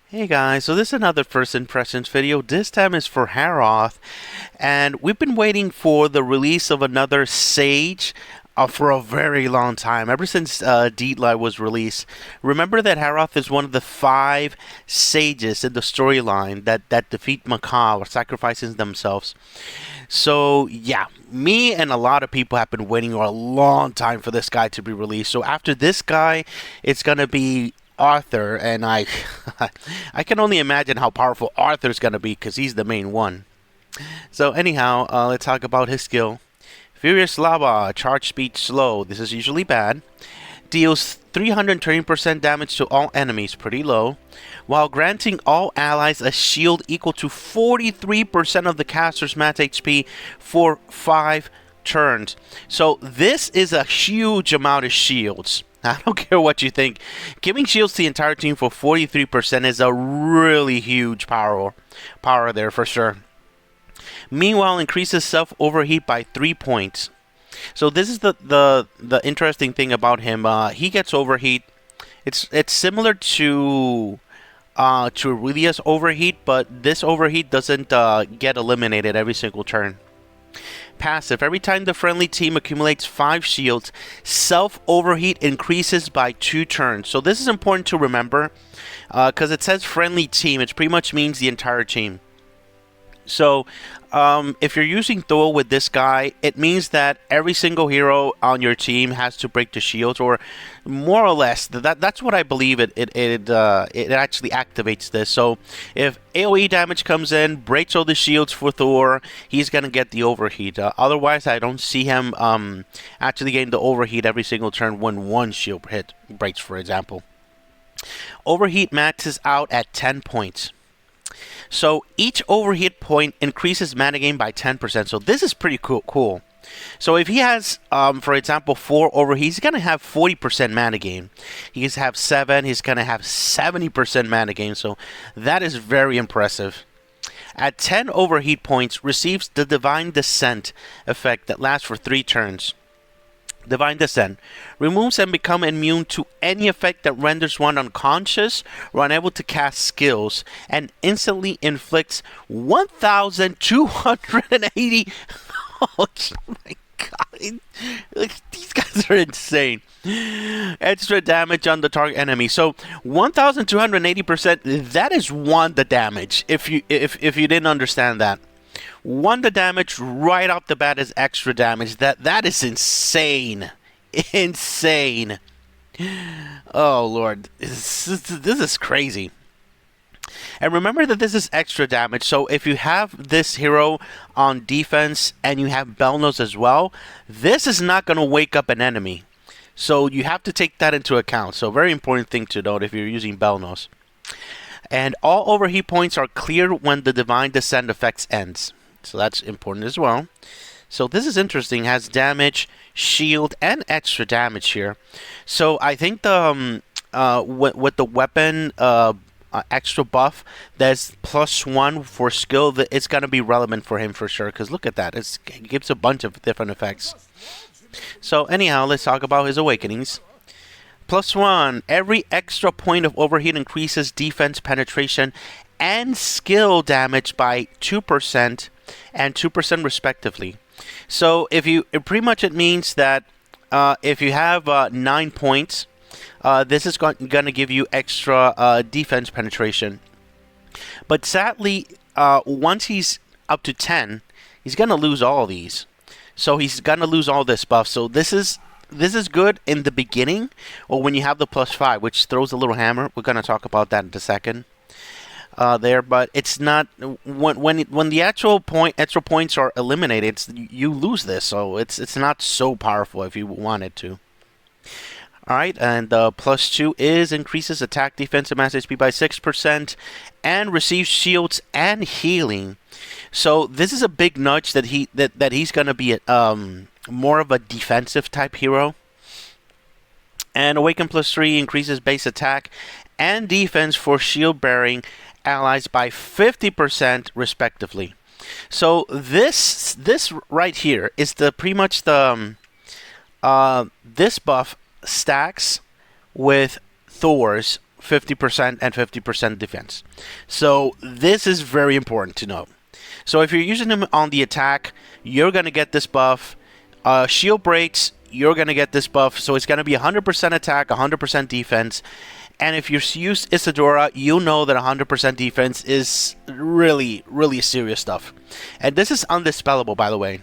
Hey guys, so this is another first impressions video. This time is for Harroth, and we've been waiting for the release of another Sage for a very long time, ever since Deedlight was released. Remember that Harroth is one of the 5 sages in the storyline that defeat Macaw or sacrificing themselves. So yeah, me and a lot of people have been waiting a long time for this guy to be released. So after this guy, it's gonna be Arthur, and I I can only imagine how powerful Arthur's gonna be because he's the main one. So anyhow, let's talk about his skill. Furious Lava, charge speed slow. This is usually bad. Deals 320% damage to all enemies, pretty low, while granting all allies a shield equal to 43% of the caster's max HP for 5 turns. So this is a huge amount of shields. I don't care what you think. Giving shields to the entire team for 43% is a really huge power there for sure. Meanwhile, increases self-overheat by 3 points. So this is the interesting thing about him. He gets overheat. It's similar to Aurelia's overheat, but this overheat doesn't get eliminated every single turn. Passive. Every time the friendly team accumulates 5 shields, self-overheat increases by 2 turns. So this is important to remember because it says friendly team. It pretty much means the entire team. So if you're using Thor with this guy, it means that every single hero on your team has to break the shields, or more or less. That's what I believe it actually activates this. So if AoE damage comes in, breaks all the shields for Thor, he's gonna get the overheat. Otherwise, I don't see him actually getting the overheat every single turn when one shield hit breaks, for example. Overheat maxes out at 10 points. So each overheat point increases mana gain by 10%. So this is pretty cool. So if he has, for example, 4 overheats, he's going to have 40% mana gain. He's have 7, he's going to have 70% mana gain. So that is very impressive. At 10 overheat points, receives the Divine Descent effect that lasts for 3 turns. Divine Descent removes and become immune to any effect that renders one unconscious or unable to cast skills, and instantly inflicts 1,280. Oh my god, these guys are insane. Extra damage on the target enemy. So 1,280%. That is 1 the damage. If you didn't understand that. 1 the damage right off the bat is extra damage. That is insane. Insane. Oh lord, this is crazy. And remember that this is extra damage. So if you have this hero on defense and you have Belnos as well, this is not going to wake up an enemy. So you have to take that into account. So very important thing to note if you're using Belnos. And all overheat points are cleared when the Divine Descent effects ends. So that's important as well. So this is interesting. Has damage, shield, and extra damage here. So I think the with the weapon extra buff, there's +1 for skill. That it's gonna be relevant for him for sure. Because look at that. It gives a bunch of different effects. So anyhow, let's talk about his awakenings. +1. Every extra point of overheat increases defense penetration and skill damage by 2% and 2% respectively. So if you pretty much it means that if you have 9 points, this is going to give you extra defense penetration. But sadly, once he's up to 10, he's going to lose all these. So he's going to lose all this buff. So this is good in the beginning, or when you have the +5, which throws a little hammer. We're going to talk about that in a second. There, but it's not when the actual extra points are eliminated, you lose this, so it's not so powerful if you wanted to. All right, and +2 is increases attack, defense, and max HP by 6%, and receives shields and healing. So this is a big nudge that he's gonna be more of a defensive type hero. And Awaken +3 increases base attack and defense for shield bearing allies by 50% respectively. So this right here is pretty much the this buff stacks with Thor's 50% and 50% defense. So this is very important to know. So if you're using him on the attack, you're going to get this buff. Shield breaks, you're going to get this buff. So it's going to be 100% attack, 100% defense. And if you use Isadora, you know that 100% defense is really, really serious stuff. And this is undispellable, by the way.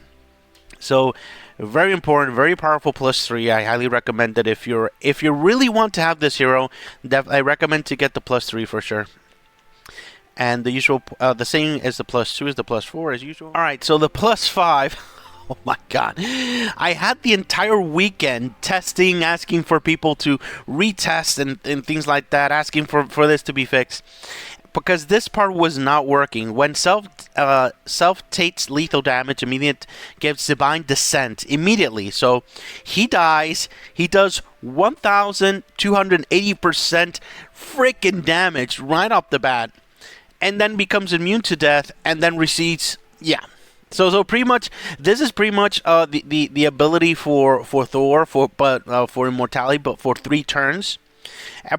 So very important, very powerful +3. I highly recommend that if you really want to have this hero, I recommend to get the +3 for sure. And the usual, the same as the +2 is the +4 as usual. All right, so the +5. Oh my God. I had the entire weekend testing, asking for people to retest and things like that, asking for this to be fixed. Because this part was not working. When self takes lethal damage, immediate gives divine descent immediately. So he dies. He does 1,280% freaking damage right off the bat, and then becomes immune to death, and then recedes. Yeah. So pretty much this is pretty much the ability for Thor for immortality, but for 3 turns.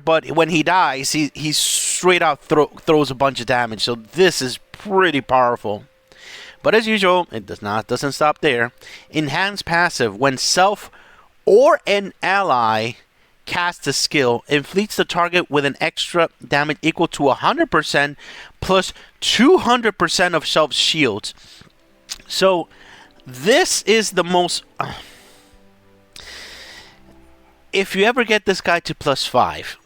But when he dies, he straight out throws a bunch of damage. So this is pretty powerful. But as usual, it doesn't stop there. Enhanced passive: when self or an ally casts a skill, inflicts the target with an extra damage equal to 100% plus 200% of self's shields. So this is the most. If you ever get this guy to +5,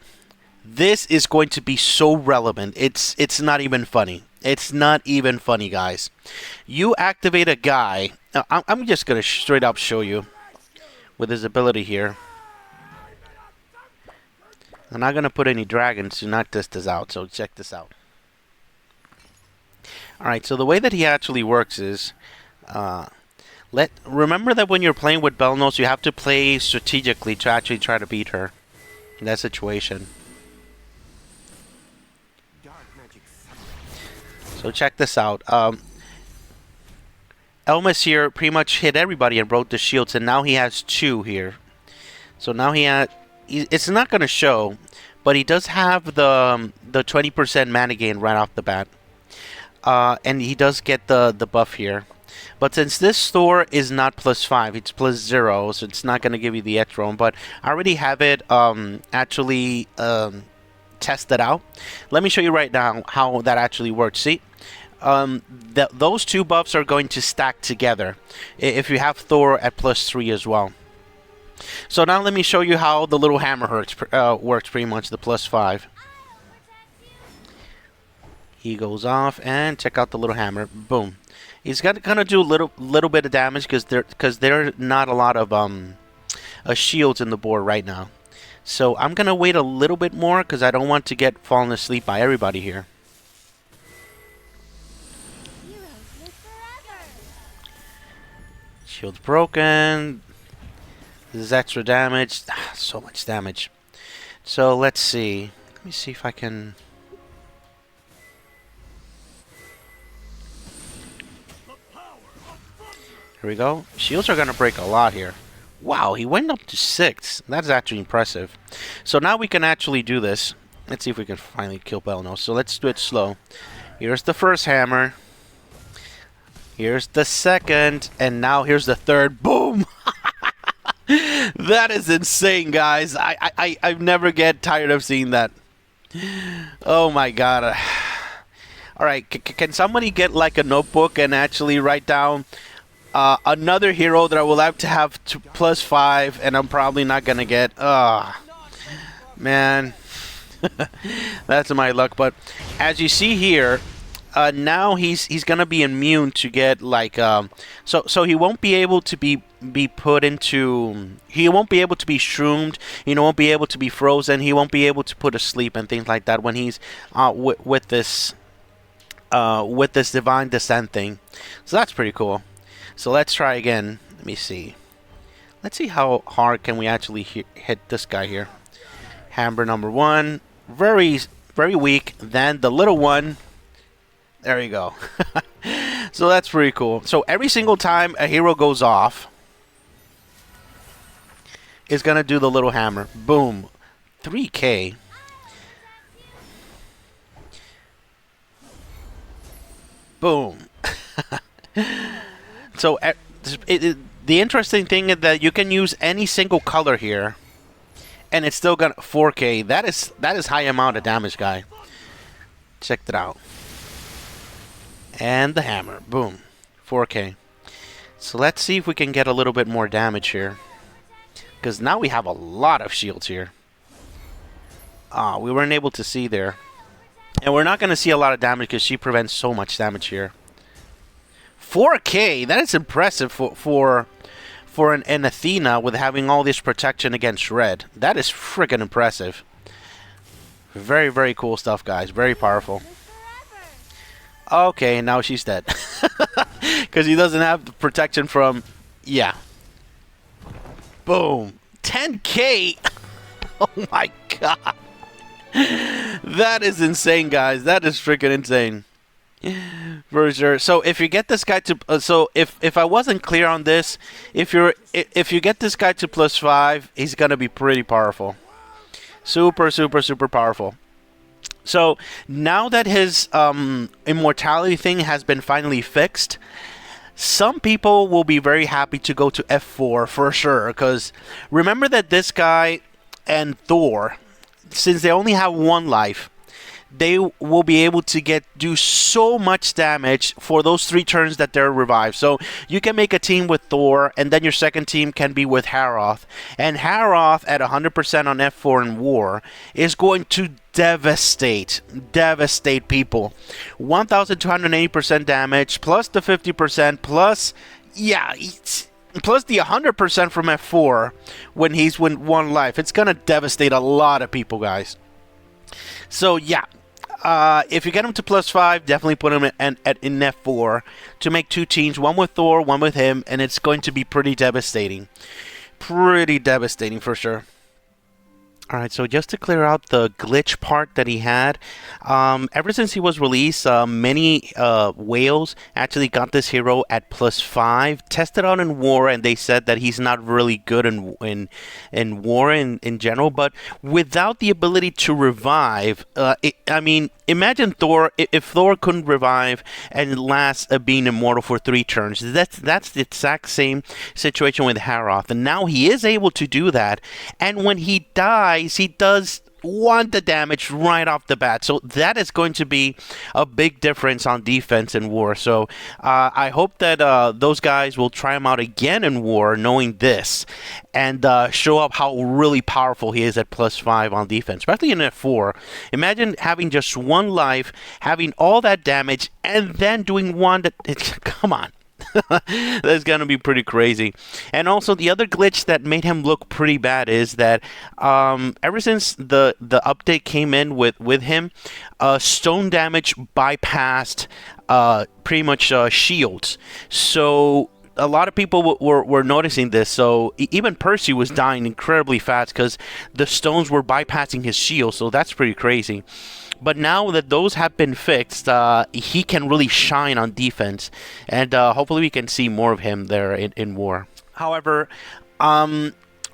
this is going to be so relevant. It's not even funny. It's not even funny, guys. You activate a guy. I'm just gonna straight up show you with his ability here. I'm not gonna put any dragons to not test this out. So check this out. All right. So the way that he actually works is. Remember that when you're playing with Belnos, you have to play strategically to actually try to beat her in that situation. So check this out. Elmas here pretty much hit everybody and broke the shields, and now he has 2 here. So now it's not going to show, but he does have the 20% mana gain right off the bat, and he does get the buff here. But since this Thor is not +5, it's +0, so it's not going to give you the extra one. But I already have it actually tested out. Let me show you right now how that actually works. See, those 2 buffs are going to stack together if you have Thor at +3 as well. So now let me show you how the little hammer works pretty much, the +5. He goes off, and check out the little hammer. Boom. He's gonna do a little bit of damage because there are not a lot of shields in the board right now. So I'm gonna wait a little bit more because I don't want to get fallen asleep by everybody here. Shield's broken. This is extra damage. So much damage. So let's see. Let me see if I can. Here we go. Shields are going to break a lot here. Wow, he went up to 6. That's actually impressive. So now we can actually do this. Let's see if we can finally kill Belnos. So let's do it slow. Here's the first hammer. Here's the second. And now here's the third. Boom! That is insane, guys. I never get tired of seeing that. Oh my God. All right, can somebody get like a notebook and actually write down another hero that I will have to have to +5, and I'm probably not gonna get. Man, that's my luck. But as you see here, now he's gonna be immune to get like so he won't be able to be put into. He won't be able to be shroomed. He won't be able to be frozen. He won't be able to put asleep and things like that when he's with this divine descent thing. So that's pretty cool. So let's try again. Let me see. Let's see how hard can we actually hit this guy here. Hammer number 1. Very, very weak. Then the little one. There you go. So that's pretty cool. So every single time a hero goes off, it's going to do the little hammer. Boom. 3K. Boom. So the interesting thing is that you can use any single color here, and it's still gonna 4K. That is high amount of damage, guy. Check that out. And the hammer, boom, 4K. So let's see if we can get a little bit more damage here, because now we have a lot of shields here. We weren't able to see there, and we're not gonna see a lot of damage because she prevents so much damage here. 4K, that is impressive for an Athena with having all this protection against red. That is freaking impressive. Very, very cool stuff, guys. Very powerful. Okay, now she's dead. Because he doesn't have the protection from... Yeah. Boom. 10K! Oh my god. That is insane, guys. That is freaking insane. For sure. So if you get this guy to so if I wasn't clear on this, if you get this guy to +5, he's gonna be pretty powerful. Super, super, super powerful. So now that his immortality thing has been finally fixed, some people will be very happy to go to F4 for sure, because remember that this guy and Thor, since they only have one life, they will be able to do so much damage for those 3 turns that they're revived. So you can make a team with Thor, and then your second team can be with Harroth. And Harroth at 100% on F4 in War is going to devastate people. 1,280% damage, plus the 50%, plus, yeah, plus the 100% from F4 when he's with 1 life. It's going to devastate a lot of people, guys. So, yeah. If you get him to +5, definitely put him in F4 to make 2 teams, one with Thor, one with him, and it's going to be pretty devastating. Pretty devastating for sure. Alright, so just to clear out the glitch part that he had, ever since he was released, many whales actually got this hero at +5, tested out in War, and they said that he's not really good in War in general, but without the ability to revive, I mean, imagine Thor, if Thor couldn't revive and last being immortal for 3 turns, that's the exact same situation with Harroth, and now he is able to do that, and when he dies, he does 1 the damage right off the bat. So that is going to be a big difference on defense in War. So I hope that those guys will try him out again in War, knowing this, and show up how really powerful he is at +5 on defense, especially in F4. Imagine having just 1 life, having all that damage, and then doing 1 that... Come on. That's gonna be pretty crazy. And also the other glitch that made him look pretty bad is that ever since the update came in with him, stone damage bypassed pretty much shields. So a lot of people were noticing this, so even Percy was dying incredibly fast because the stones were bypassing his shield, so that's pretty crazy. But now that those have been fixed, he can really shine on defense, and hopefully we can see more of him there in War. However,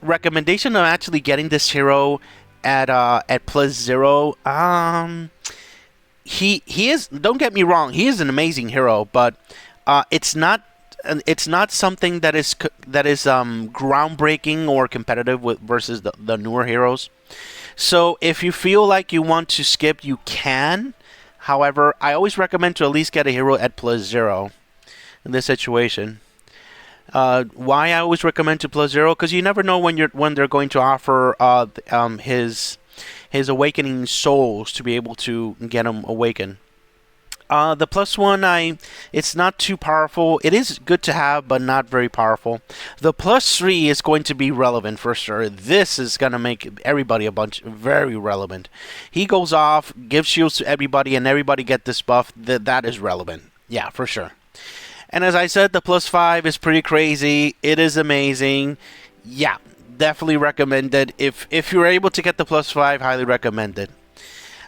recommendation of actually getting this hero at +0, he is, don't get me wrong, he is an amazing hero, but it's not something that is groundbreaking or competitive versus the newer heroes. So if you feel like you want to skip, you can. However, I always recommend to at least get a hero at +0 in this situation. Why I always recommend to +0? Because you never know when they're going to offer his awakening souls to be able to get him awakened. The +1, it's not too powerful. It is good to have, but not very powerful. The +3 is going to be relevant for sure. This is going to make everybody very relevant. He goes off, gives shields to everybody, and everybody get this buff. That is relevant. Yeah, for sure. And as I said, the +5 is pretty crazy. It is amazing. Yeah, definitely recommended. If you're able to get the +5, highly recommended.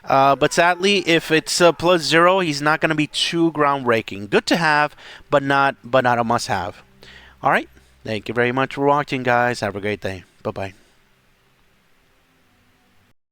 But sadly, if it's +0, he's not going to be too groundbreaking. Good to have, but not a must-have. All right. Thank you very much for watching, guys. Have a great day. Bye-bye.